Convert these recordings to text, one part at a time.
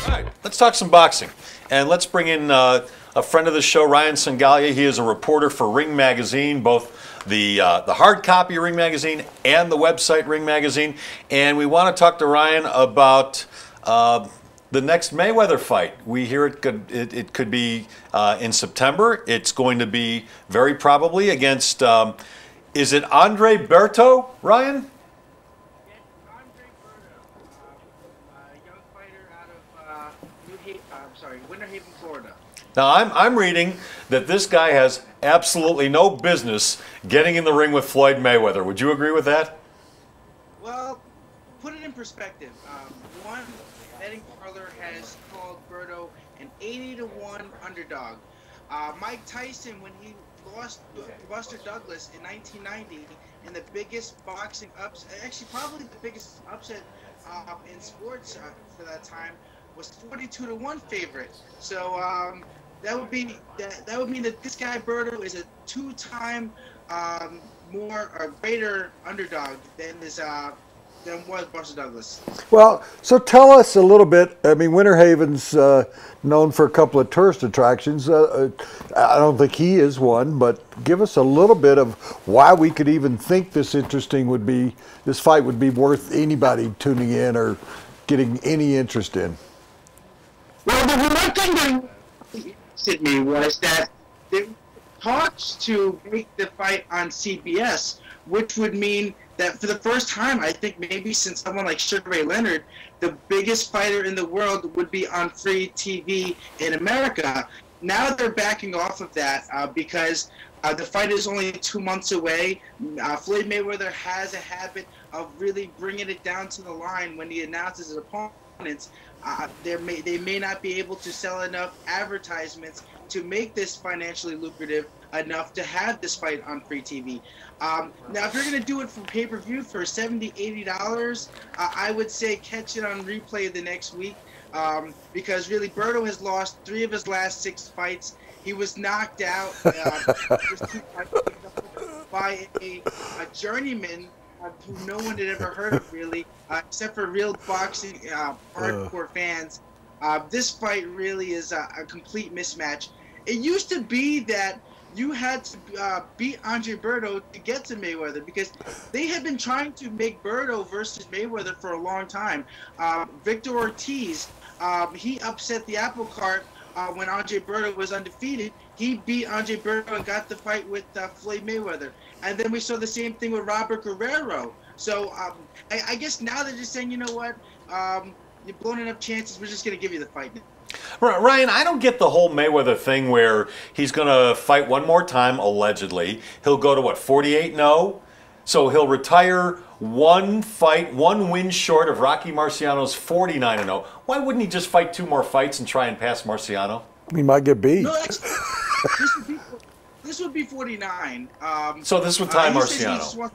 All right, let's talk some boxing. And let's bring in a friend of the show, Ryan Songalia. He is a reporter for Ring Magazine, both the hard copy of Ring Magazine and the website Ring Magazine. And we want to talk to Ryan about the next Mayweather fight. We hear it could be in September. It's going to be very probably against, is it Andre Berto, Ryan? Winter Haven, Florida. Now, I'm reading that this guy has absolutely no business getting in the ring with Floyd Mayweather. Would you agree with that? Well, put it in perspective. One betting parlor has called Berto an 80-1 underdog. Mike Tyson, when he lost Buster Douglas in 1990 in the biggest boxing upset, actually probably the biggest upset in sports for that time, was 42-1 favorite. So that would mean that this guy Berto is a two-time greater underdog than was Buster Douglas. Well, so tell us a little bit. I mean, Winter Haven's known for a couple of tourist attractions. I don't think he is one, but give us a little bit of why we could even think this fight would be worth anybody tuning in or getting any interest in. Well, the one thing that interested me was that there were talks to make the fight on CBS, which would mean that for the first time, I think maybe since someone like Sugar Ray Leonard, the biggest fighter in the world would be on free TV in America. Now they're backing off of that because the fight is only 2 months away. Floyd Mayweather has a habit of really bringing it down to the line when he announces his opponents. They may not be able to sell enough advertisements to make this financially lucrative enough to have this fight on free TV. Now, if you're going to do it for pay-per-view for $70, $80, I would say catch it on replay the next week because really Berto has lost 3 of his last 6 fights. He was knocked out by a journeyman who no one had ever heard of, really, except for real boxing hardcore fans. This fight really is a complete mismatch. It used to be that you had to beat Andre Berto to get to Mayweather because they had been trying to make Berto versus Mayweather for a long time. Victor Ortiz, he upset the apple cart when Andre Berto was undefeated. He beat Andre Berto and got the fight with Floyd Mayweather. And then we saw the same thing with Robert Guerrero. So I guess now they're just saying, you know what, you've blown enough chances, we're just going to give you the fight now. Ryan, I don't get the whole Mayweather thing where he's going to fight one more time, allegedly. He'll go to, what, 48-0? So he'll retire one win short of Rocky Marciano's 49-0. Why wouldn't he just fight 2 more fights and try and pass Marciano? He might get beat. No, this would be 49. So this would tie Marciano.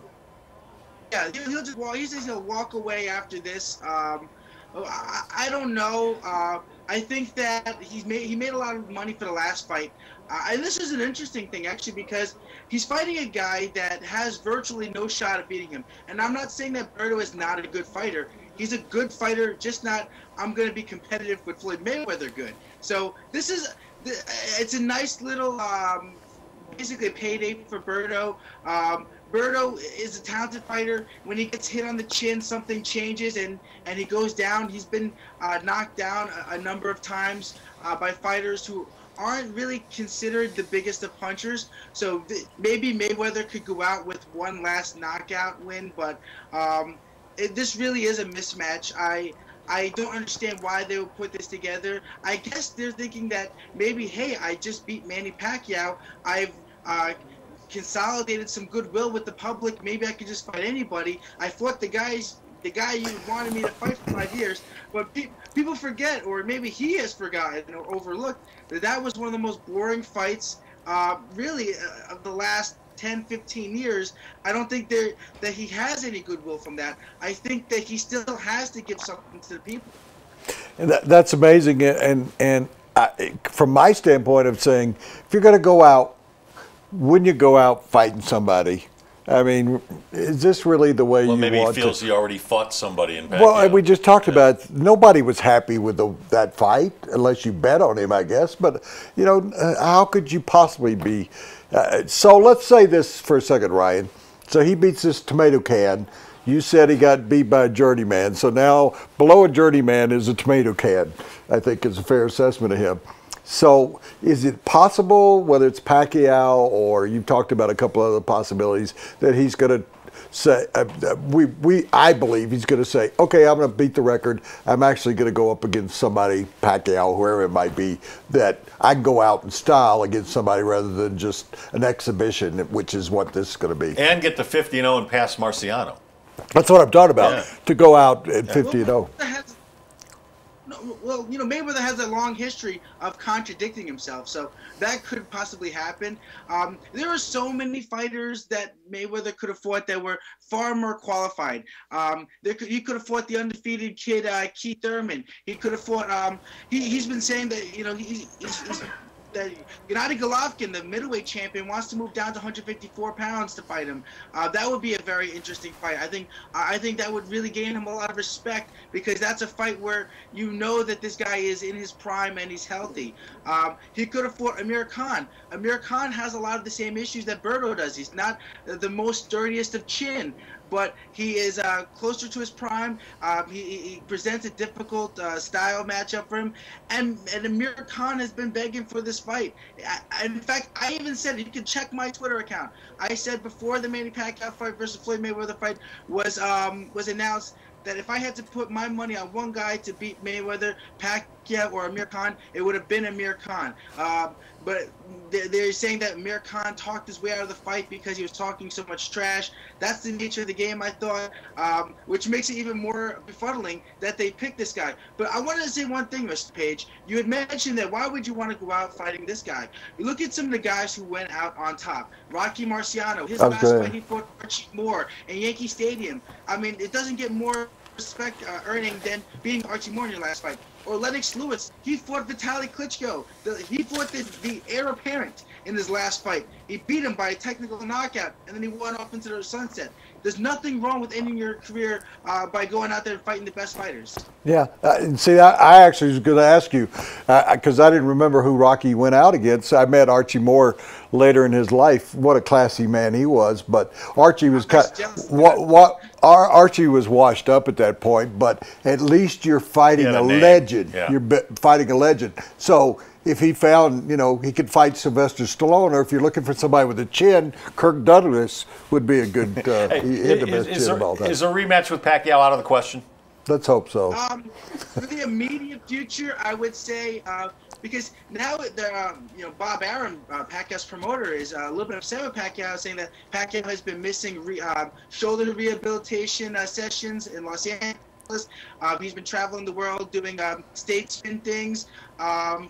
He says he'll walk away after this. I don't know. I think that he made a lot of money for the last fight. And this is an interesting thing, actually, because he's fighting a guy that has virtually no shot at beating him. And I'm not saying that Berto is not a good fighter. He's a good fighter, just not, I'm going to be competitive with Floyd Mayweather good. So it's a nice little, basically a payday for Berto. Berto is a talented fighter. When he gets hit on the chin, something changes and he goes down. He's been knocked down a number of times by fighters who aren't really considered the biggest of punchers. So maybe Mayweather could go out with one last knockout win, but this really is a mismatch. I don't understand why they would put this together. I guess they're thinking that maybe, hey, I just beat Manny Pacquiao. I've consolidated some goodwill with the public. Maybe I could just fight anybody. I fought the guy you wanted me to fight for 5 years. But people forget, or maybe he has forgotten or overlooked, that was one of the most boring fights, really, of the last 10, 15 years. I don't think that he has any goodwill from that. I think that he still has to give something to the people. And that's amazing. And from my standpoint of saying, if you're going to go out, wouldn't you go out fighting somebody I mean, is this really the way you want to? Well, maybe he feels he already fought somebody in Pacquiao. Well, we just talked about nobody was happy with that fight, unless you bet on him, I guess. But, how could you possibly be? So let's say this for a second, Ryan. So he beats this tomato can. You said he got beat by a journeyman. So now below a journeyman is a tomato can, I think is a fair assessment of him. So is it possible, whether it's Pacquiao or you've talked about a couple other possibilities, that he's going to say, I believe he's going to say, okay, I'm going to beat the record. I'm actually going to go up against somebody, Pacquiao, whoever it might be, that I can go out in style against somebody rather than just an exhibition, which is what this is going to be. And get to 50-0 and pass Marciano. That's what I'm talking about, to go out at 50-0. Well, Mayweather has a long history of contradicting himself, so that could possibly happen. There are so many fighters that Mayweather could have fought that were far more qualified. He could have fought the undefeated kid Keith Thurman. He could have fought. He's been saying that that Gennady Golovkin, the middleweight champion, wants to move down to 154 pounds to fight him. That would be a very interesting fight. I think that would really gain him a lot of respect, because that's a fight where you know that this guy is in his prime and he's healthy. He could have fought Amir Khan. Amir Khan has a lot of the same issues that Berto does. He's not the most sturdiest of chin, but he is closer to his prime. He presents a difficult style matchup for him, and Amir Khan has been begging for this fight. In fact, I even said, you can check my Twitter account, I said before the Manny Pacquiao fight versus Floyd Mayweather fight was announced, that if I had to put my money on one guy to beat Mayweather, Pacquiao, or Amir Khan, it would have been Amir Khan. But they're saying that Amir Khan talked his way out of the fight because he was talking so much trash. That's the nature of the game, I thought, which makes it even more befuddling that they picked this guy. But I wanted to say one thing, Mr. Paige. You had mentioned that why would you want to go out fighting this guy? You look at some of the guys who went out on top. Rocky Marciano, his last fight, he fought Archie Moore in Yankee Stadium. I mean, it doesn't get more respect earning than being Archie Moore in your last fight. Or Lennox Lewis, he fought Vitaly Klitschko. He fought the heir apparent in his last fight. He beat him by a technical knockout, and then he went off into the sunset. There's nothing wrong with ending your career by going out there and fighting the best fighters. Yeah, and see, I actually was going to ask you, because I didn't remember who Rocky went out against. I met Archie Moore later in his life. What a classy man he was. But Archie was Archie was washed up at that point. But at least you're fighting a legend. Yeah. You're fighting a legend. So if he found, he could fight Sylvester Stallone, or if you're looking for somebody with a chin, Kirk Douglas would be a good. He had the best chin of all time. Is a rematch with Pacquiao out of the question? Let's hope so. For the immediate future, I would say, because now Bob Arum, Pacquiao's promoter, is a little bit upset with Pacquiao, saying that Pacquiao has been missing shoulder rehabilitation sessions in Los Angeles. He's been traveling the world doing state spin things, and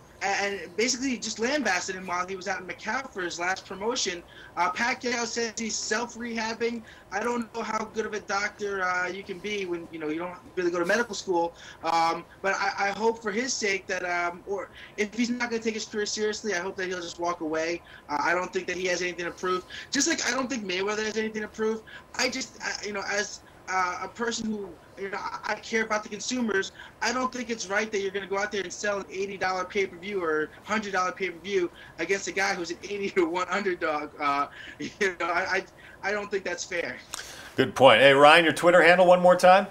basically just lambasted him while he was out in Macau for his last promotion. Pacquiao says he's self-rehabbing. I don't know how good of a doctor you can be when you don't really go to medical school, but I hope for his sake that, or if he's not going to take his career seriously, I hope that he'll just walk away. I don't think that he has anything to prove. Just like I don't think Mayweather has anything to prove. As a person who, I care about the consumers, I don't think it's right that you're going to go out there and sell an $80 pay-per-view or $100 pay-per-view against a guy who's an 80-1 underdog. I don't think that's fair. Good point. Hey, Ryan, your Twitter handle one more time?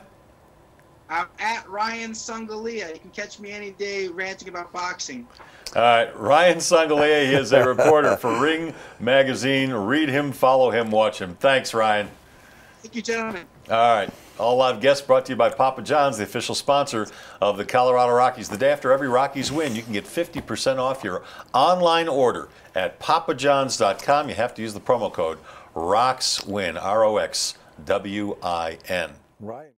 I'm at Ryan Songalia. You can catch me any day ranting about boxing. All right, Ryan Songalia, he is a reporter for Ring Magazine. Read him, follow him, watch him. Thanks, Ryan. Thank you, gentlemen. All right. All Live Guests brought to you by Papa John's, the official sponsor of the Colorado Rockies. The day after every Rockies win, you can get 50% off your online order at papajohns.com. You have to use the promo code ROXWIN, ROXWIN. Right.